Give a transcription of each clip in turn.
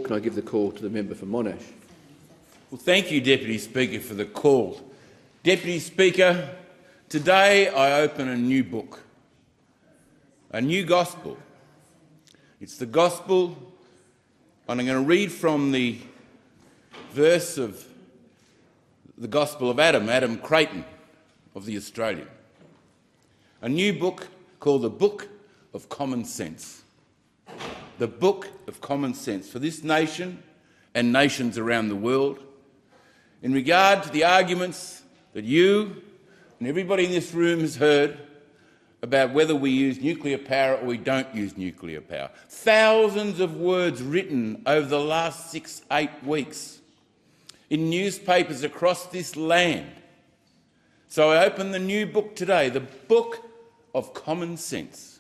can I give the call to the member for Monash? Well, thank you, Deputy Speaker, for the call. Deputy Speaker, today I open a new book, a new gospel. It's the gospel, and I'm going to read from the verse of the Gospel of Adam Creighton of The Australian. A new book called the Book of Commonsense. The Book of Commonsense for this nation and nations around the world in regard to the arguments that you and everybody in this room has heard about whether we use nuclear power or we don't use nuclear power. Thousands of words written over the last 6-8 weeks in newspapers across this land. So I open the new book today, the Book of Commonsense.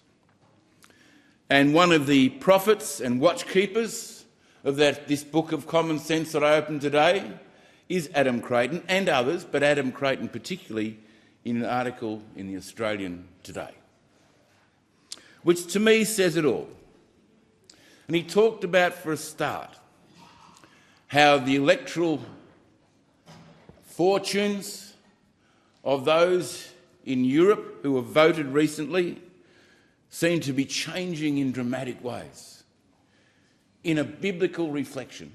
And one of the prophets and watchkeepers of this Book of Commonsense that I open today is Adam Creighton and others, but Adam Creighton particularly in an article in The Australian today, which to me says it all. And he talked about, for a start, how the electoral fortunes of those in Europe who have voted recently seem to be changing in dramatic ways. In a biblical reflection,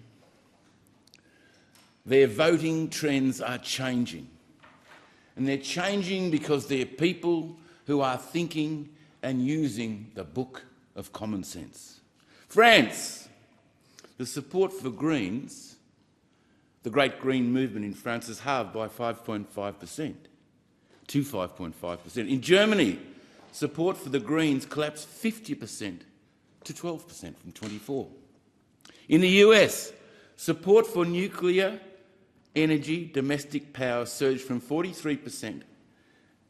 their voting trends are changing. And they're changing because they're people who are thinking and using the Book of Commonsense. France, the support for Greens, the Great Green Movement in France, is halved by 5.5% to 5.5%. In Germany, support for the Greens collapsed 50% to 12% from 24%. In the US, support for nuclear energy, domestic power, surged from 43%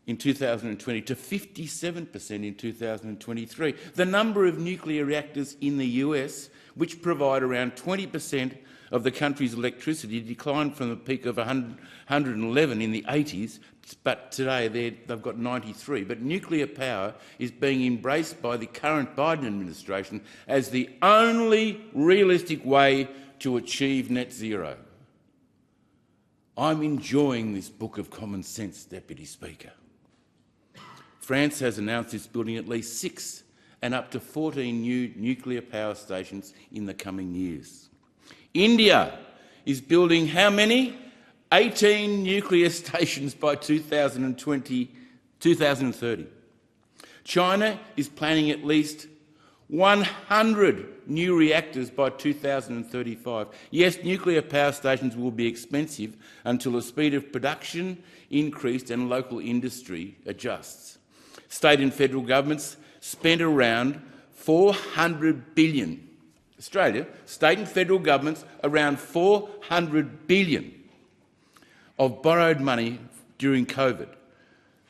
in 2020 to 57% in 2023. The number of nuclear reactors in the US, which provide around 20% of the country's electricity, declined from a peak of 111 in the 80s, but today they've got 93. But nuclear power is being embraced by the current Biden administration as the only realistic way to achieve net zero. I'm enjoying this Book of Commonsense, Deputy Speaker. France has announced it's building at least 6 and up to 14 new nuclear power stations in the coming years. India is building how many? 18 nuclear stations by 2030. China is planning at least 100 new reactors by 2035. Yes, nuclear power stations will be expensive until the speed of production increased and local industry adjusts. State and federal governments spent around $400 billion. Australia, state and federal governments, around $400 billion of borrowed money during COVID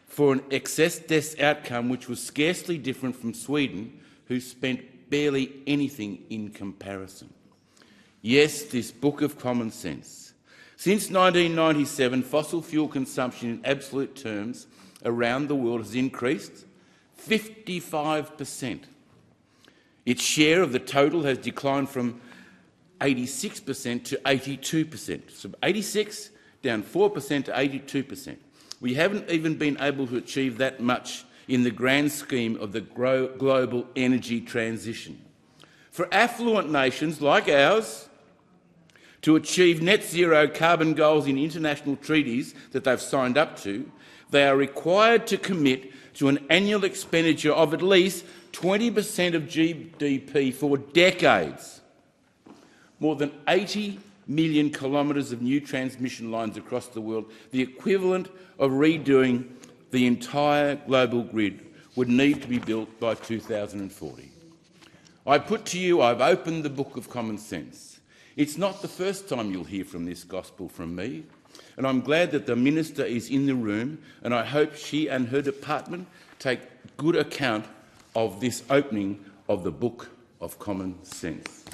for an excess deaths outcome which was scarcely different from Sweden, who spent barely anything in comparison. Yes, this Book of Commonsense. Since 1997, fossil fuel consumption in absolute terms around the world has increased 55%. Its share of the total has declined from 86% to 82%. So 86 down 4% to 82%. We haven't even been able to achieve that much in the grand scheme of the global energy transition. For affluent nations like ours to achieve net zero carbon goals in international treaties that they've signed up to, they are required to commit to an annual expenditure of at least 20% of GDP for decades. More than 80 million kilometres of new transmission lines across the world, the equivalent of redoing the entire global grid, would need to be built by 2040. I put to you, I've opened the Book of Commonsense. It's not the first time you'll hear from this gospel from me, and I'm glad that the Minister is in the room, and I hope she and her department take good account of this opening of the Book of Commonsense.